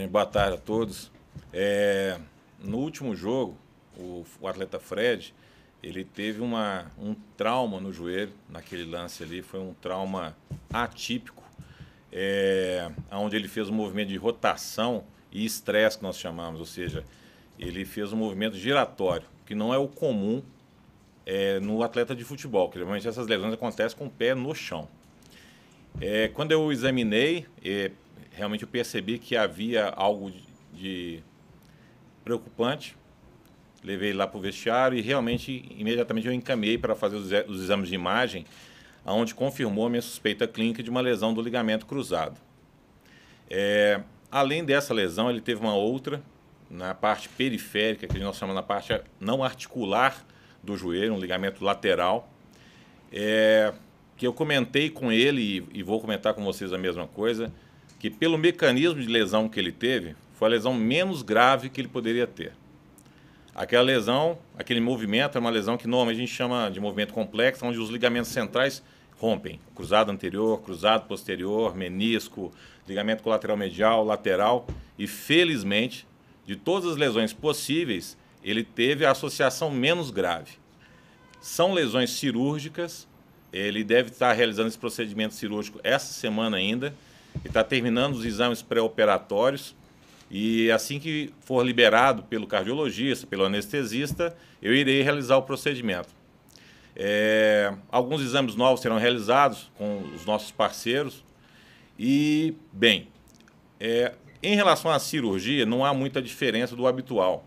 Boa tarde a todos. No último jogo, o atleta Fred, ele teve um trauma no joelho, naquele lance ali, foi um trauma atípico, onde ele fez um movimento de rotação e estresse, que nós chamamos, ou seja, ele fez um movimento giratório, que não é o comum no atleta de futebol, que normalmente essas lesões acontecem com o pé no chão. Quando eu examinei, realmente eu percebi que havia algo de preocupante. Levei lá para o vestiário e realmente, imediatamente eu encaminhei para fazer os exames de imagem, onde confirmou a minha suspeita clínica de uma lesão do ligamento cruzado. Além dessa lesão, ele teve uma outra na parte periférica, que nós chamamos na parte não articular do joelho, um ligamento lateral, que eu comentei com ele e vou comentar com vocês a mesma coisa, que pelo mecanismo de lesão que ele teve, foi a lesão menos grave que ele poderia ter. Aquela lesão, aquele movimento é uma lesão que normalmente a gente chama de movimento complexo, onde os ligamentos centrais rompem. Cruzado anterior, cruzado posterior, menisco, ligamento colateral medial, lateral. E felizmente, de todas as lesões possíveis, ele teve a associação menos grave. São lesões cirúrgicas, ele deve estar realizando esse procedimento cirúrgico essa semana ainda, ele está terminando os exames pré-operatórios, e assim que for liberado pelo cardiologista, pelo anestesista, eu irei realizar o procedimento. Alguns exames novos serão realizados com os nossos parceiros. E, bem, em relação à cirurgia, não há muita diferença do habitual.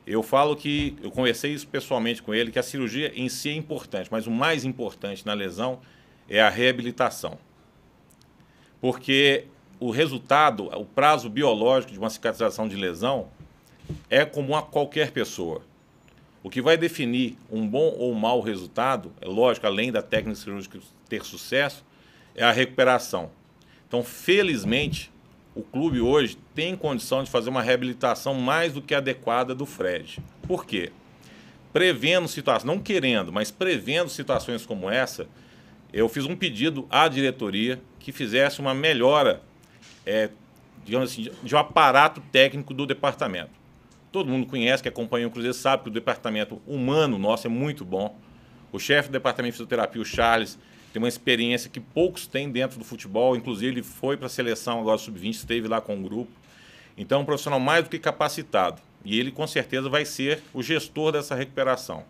Eu falo que, eu conversei isso pessoalmente com ele, que a cirurgia em si é importante, mas o mais importante na lesão é a reabilitação. Porque o resultado, o prazo biológico de uma cicatrização de lesão é comum a qualquer pessoa. O que vai definir um bom ou mau resultado, é lógico, além da técnica cirúrgica ter sucesso, é a recuperação. Então, felizmente, o clube hoje tem condição de fazer uma reabilitação mais do que adequada do Fred. Por quê? Prevendo situações, não querendo, mas prevendo situações como essa, eu fiz um pedido à diretoria que fizesse uma melhora, digamos assim, de um aparato técnico do departamento. Todo mundo conhece, que acompanha o Cruzeiro, sabe que o departamento humano nosso é muito bom. O chefe do departamento de fisioterapia, o Charles, tem uma experiência que poucos têm dentro do futebol, inclusive ele foi para a seleção agora sub-20, esteve lá com o grupo. Então é um profissional mais do que capacitado, e ele com certeza vai ser o gestor dessa recuperação.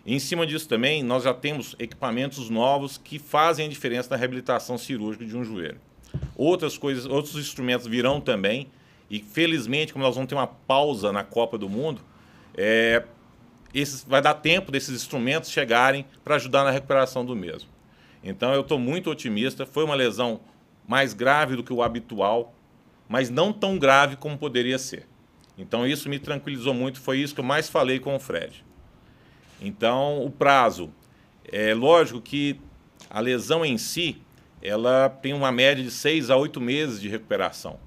E, em cima disso também, nós já temos equipamentos novos que fazem a diferença na reabilitação cirúrgica de um joelho. Outras coisas, outros instrumentos virão também, e felizmente, como nós vamos ter uma pausa na Copa do Mundo, vai dar tempo desses instrumentos chegarem para ajudar na recuperação do mesmo. Então eu estou muito otimista, foi uma lesão mais grave do que o habitual, mas não tão grave como poderia ser. Então isso me tranquilizou muito, foi isso que eu mais falei com o Fred. Então o prazo, lógico que a lesão em si, ela tem uma média de 6 a 8 meses de recuperação.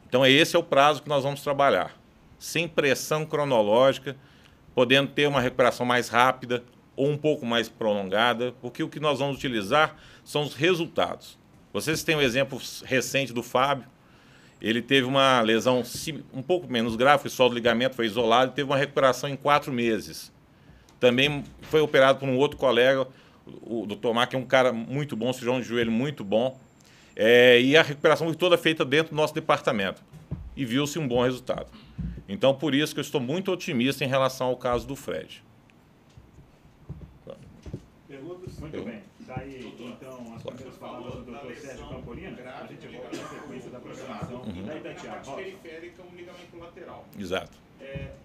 Então esse é o prazo que nós vamos trabalhar, sem pressão cronológica, podendo ter uma recuperação mais rápida ou um pouco mais prolongada, porque o que nós vamos utilizar são os resultados. Vocês têm um exemplo recente do Fábio, ele teve uma lesão um pouco menos grave, foi só do ligamento, foi isolado, e teve uma recuperação em 4 meses. Também foi operado por um outro colega, o Dr. Mar, que é um cara muito bom, cirurgião de joelho muito bom, e a recuperação foi toda feita dentro do nosso departamento, e viu-se um bom resultado. Então, por isso que eu estou muito otimista em relação ao caso do Fred. Muito bem. Daí, então, as primeiras palavras do Dr. Sérgio Campolino, a gente volta na sequência da programação da Itatiaia. Periférica, um ligamento lateral. Exato.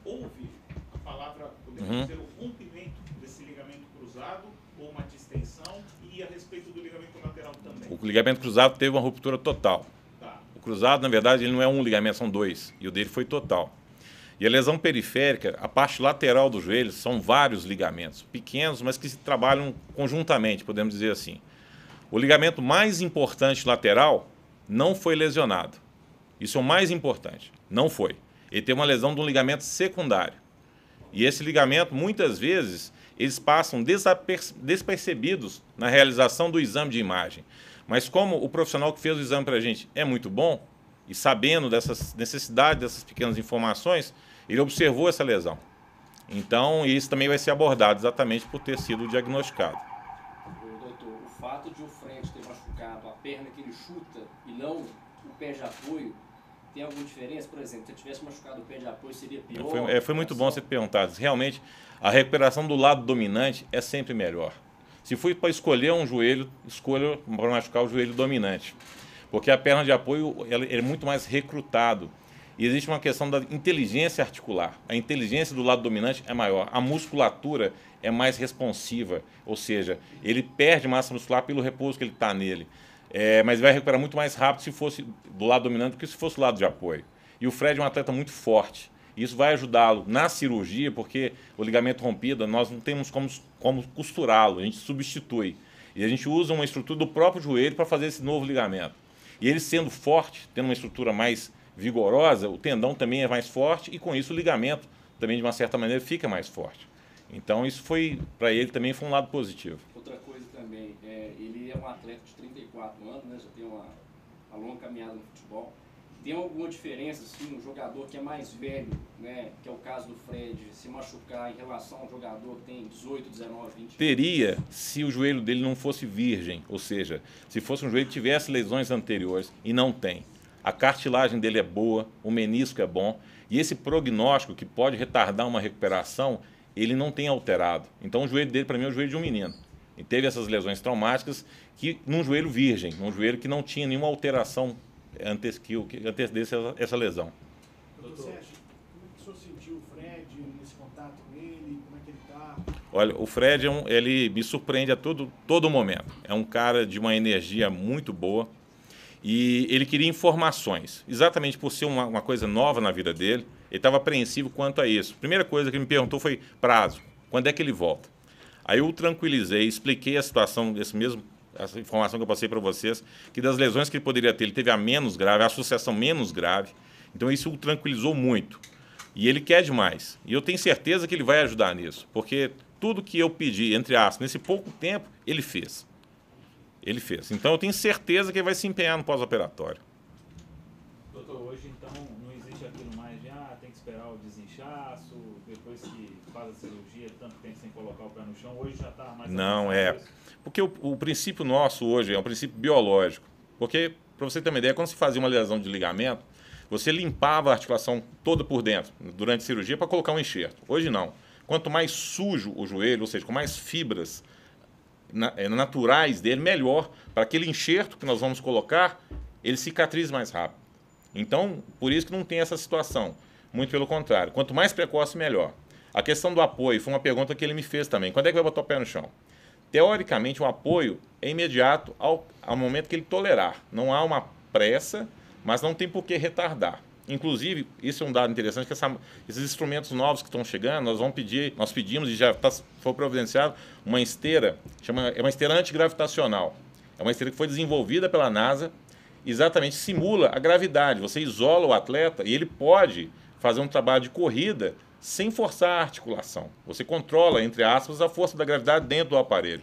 Houve a palavra, podemos dizer, o rompimento desse ligamento cruzado ou uma distensão, e a respeito do ligamento lateral também? O ligamento cruzado teve uma ruptura total. Tá. O cruzado, na verdade, ele não é um ligamento, são 2, e o dele foi total. E a lesão periférica, a parte lateral do joelho, são vários ligamentos, pequenos, mas que se trabalham conjuntamente, podemos dizer assim. O ligamento mais importante lateral não foi lesionado. Isso é o mais importante, não foi. Ele tem uma lesão de um ligamento secundário. E esse ligamento, muitas vezes, eles passam despercebidos na realização do exame de imagem. Mas como o profissional que fez o exame para a gente é muito bom, E sabendo dessas necessidades, dessas pequenas informações, ele observou essa lesão. Então, isso também vai ser abordado exatamente por ter sido diagnosticado. Doutor, o fato de o Fred ter machucado a perna que ele chuta e não o pé de apoio, tem alguma diferença? Por exemplo, se ele tivesse machucado o pé de apoio, seria pior? Foi muito bom você perguntar. Realmente, a recuperação do lado dominante é sempre melhor. Se for para escolher um joelho, escolha para machucar o joelho dominante. Porque a perna de apoio ele é muito mais recrutado. E existe uma questão da inteligência articular. A inteligência do lado dominante é maior. A musculatura é mais responsiva. Ou seja, ele perde massa muscular pelo repouso que ele está nele. Mas vai recuperar muito mais rápido se fosse do lado dominante do que se fosse do lado de apoio. E o Fred é um atleta muito forte. Isso vai ajudá-lo na cirurgia, porque o ligamento rompido, nós não temos como costurá-lo, a gente substitui. E a gente usa uma estrutura do próprio joelho para fazer esse novo ligamento. E ele sendo forte, tendo uma estrutura mais vigorosa, o tendão também é mais forte e com isso o ligamento também de uma certa maneira fica mais forte. Então isso foi, para ele também foi um lado positivo. Outra coisa também, ele é um atleta de 34 anos, né, já tem uma longa caminhada no futebol. Tem alguma diferença, assim, um jogador que é mais velho, né, que é o caso do Fred, se machucar em relação a um jogador que tem 18, 19, 20? Teria se o joelho dele não fosse virgem, ou seja, se fosse um joelho que tivesse lesões anteriores e não tem. A cartilagem dele é boa, o menisco é bom e esse prognóstico que pode retardar uma recuperação, ele não tem alterado. Então o joelho dele para mim é o joelho de um menino. E teve essas lesões traumáticas que num joelho virgem, num joelho que não tinha nenhuma alteração que antecedesse essa lesão. Doutor Sérgio, como é que o senhor sentiu o Fred nesse contato com ele? Como é que ele está? Olha, o Fred ele me surpreende a todo momento. É um cara de uma energia muito boa e ele queria informações. Exatamente por ser uma coisa nova na vida dele, ele estava apreensivo quanto a isso. A primeira coisa que ele me perguntou foi prazo, quando é que ele volta? Aí eu o tranquilizei, expliquei a situação essa informação que eu passei para vocês, que das lesões que ele poderia ter, ele teve a menos grave, a associação menos grave. Então isso o tranquilizou muito. E ele quer demais. E eu tenho certeza que ele vai ajudar nisso, porque tudo que eu pedi, entre aspas, nesse pouco tempo, ele fez. Ele fez. Então eu tenho certeza que ele vai se empenhar no pós-operatório. Doutor, hoje então não existe aquilo mais de tem que esperar o desinchaço, depois que faz a cirurgia, tanto tempo sem colocar o pé no chão, hoje já está mais... Não, porque o princípio nosso hoje é um princípio biológico. Porque, para você ter uma ideia, quando se fazia uma lesão de ligamento, você limpava a articulação toda por dentro, durante a cirurgia, para colocar um enxerto. Hoje não. Quanto mais sujo o joelho, ou seja, com mais fibras naturais dele, melhor, para aquele enxerto que nós vamos colocar, ele cicatrize mais rápido. Então, por isso que não tem essa situação. Muito pelo contrário. Quanto mais precoce, melhor. A questão do apoio foi uma pergunta que ele me fez também. Quando é que vai botar o pé no chão? Teoricamente, o apoio é imediato ao momento que ele tolerar. Não há uma pressa, mas não tem por que retardar. Inclusive, isso é um dado interessante, que esses instrumentos novos que estão chegando, nós pedimos e já foi providenciado uma esteira, é uma esteira antigravitacional. É uma esteira que foi desenvolvida pela NASA, exatamente simula a gravidade. Você isola o atleta e ele pode fazer um trabalho de corrida sem forçar a articulação. Você controla, entre aspas, a força da gravidade dentro do aparelho.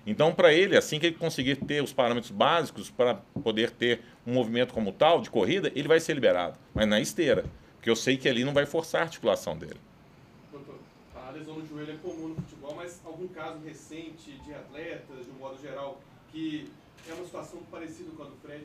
Então, para ele, assim que ele conseguir ter os parâmetros básicos para poder ter um movimento como tal, de corrida, ele vai ser liberado. Mas na esteira, porque eu sei que ali não vai forçar a articulação dele. Doutor, a lesão no joelho é comum no futebol, mas algum caso recente de atletas, de um modo geral, que é uma situação parecida com a do Fred?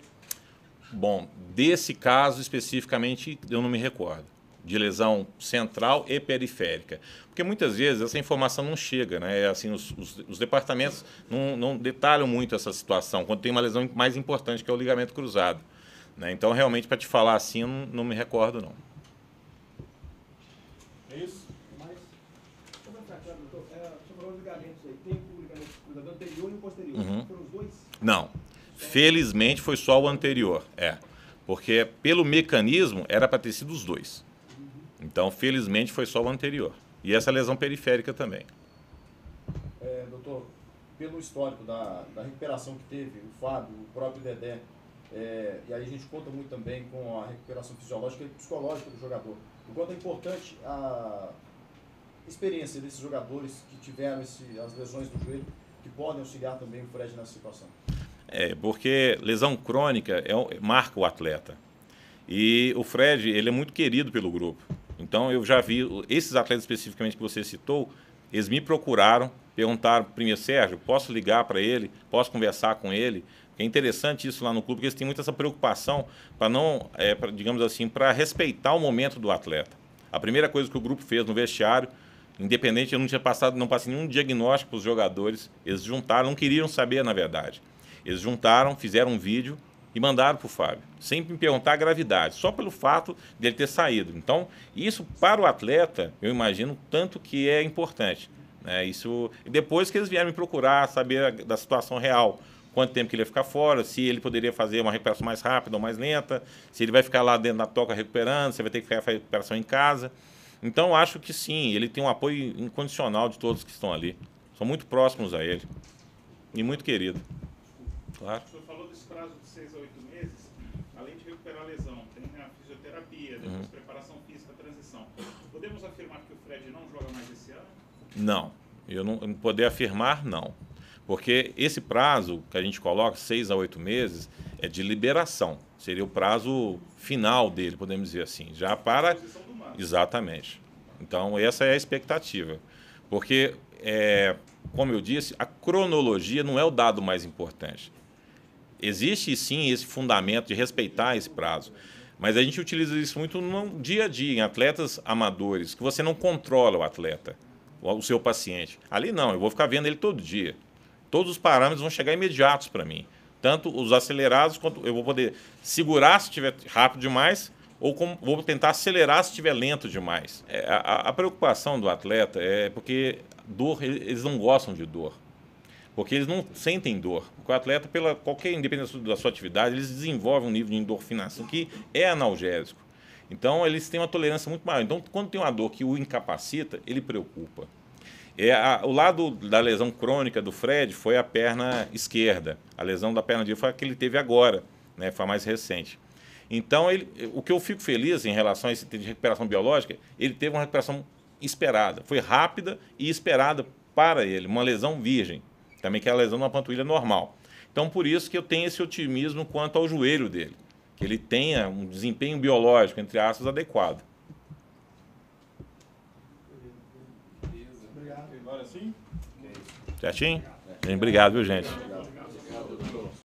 Bom, desse caso especificamente, eu não me recordo. De lesão central e periférica. Porque muitas vezes essa informação não chega, né? Assim, os departamentos não detalham muito essa situação, quando tem uma lesão mais importante, que é o ligamento cruzado. Né? Então, realmente, para te falar assim, eu não me recordo, não. É isso? Mas, só para ficar claro, doutor, você falou dos ligamentos aí, tem o ligamento cruzado anterior e o posterior. Uhum. Foram os dois? Não. Felizmente, foi só o anterior. Porque pelo mecanismo, era para ter sido os dois. Então, felizmente, foi só o anterior. E essa lesão periférica também. Doutor, pelo histórico da recuperação que teve, o Fábio, o próprio Dedé, e aí a gente conta muito também com a recuperação fisiológica e psicológica do jogador. O quanto é importante a experiência desses jogadores que tiveram as lesões do joelho, que podem auxiliar também o Fred nessa situação. Porque lesão crônica marca o atleta. E o Fred, ele é muito querido pelo grupo. Então, eu já vi, esses atletas especificamente que você citou, eles me procuraram, perguntaram primeiro, Sérgio, posso ligar para ele? Posso conversar com ele? É interessante isso lá no clube, porque eles têm muito essa preocupação para não, digamos assim, para respeitar o momento do atleta. A primeira coisa que o grupo fez no vestiário, independente, eu não passei nenhum diagnóstico para os jogadores, eles juntaram, não queriam saber, na verdade. Eles juntaram, fizeram um vídeo e mandaram para o Fábio, sem me perguntar a gravidade, só pelo fato dele ter saído. Então, isso para o atleta, eu imagino tanto que é importante. Né? Isso, depois que eles vieram me procurar, saber da situação real, quanto tempo que ele ia ficar fora, se ele poderia fazer uma recuperação mais rápida ou mais lenta, se ele vai ficar lá dentro da toca recuperando, se vai ter que fazer a recuperação em casa. Então, acho que sim, ele tem um apoio incondicional de todos que estão ali. São muito próximos a ele e muito querido. Claro. O senhor falou desse prazo de 6 a 8 meses, além de recuperar a lesão, tem a fisioterapia, depois preparação física, transição. Podemos afirmar que o Fred não joga mais esse ano? Não, eu não poder afirmar, não. Porque esse prazo que a gente coloca, 6 a 8 meses, é de liberação. Seria o prazo final dele, podemos dizer assim. Já para... Exatamente. Então, essa é a expectativa. Porque, como eu disse, a cronologia não é o dado mais importante. Existe, sim, esse fundamento de respeitar esse prazo. Mas a gente utiliza isso muito no dia a dia, em atletas amadores, que você não controla o atleta, o seu paciente. Ali não, eu vou ficar vendo ele todo dia. Todos os parâmetros vão chegar imediatos para mim. Tanto os acelerados, quanto eu vou poder segurar se estiver rápido demais, ou vou tentar acelerar se estiver lento demais. A preocupação do atleta é porque dor, eles não gostam de dor. Porque eles não sentem dor. Porque o atleta, pela qualquer independência da sua atividade, eles desenvolvem um nível de endorfinação que é analgésico. Então, eles têm uma tolerância muito maior. Então, quando tem uma dor que o incapacita, ele preocupa. O lado da lesão crônica do Fred foi a perna esquerda. A lesão da perna direita foi a que ele teve agora, né? Foi a mais recente. Então, o que eu fico feliz em relação a esse tipo de recuperação biológica, ele teve uma recuperação esperada. Foi rápida e esperada para ele. Uma lesão virgem, também que é a lesão de uma panturrilha normal. Então, por isso que eu tenho esse otimismo quanto ao joelho dele, que ele tenha um desempenho biológico, entre aspas, adequado. Agora sim? Certinho? Obrigado, viu, gente?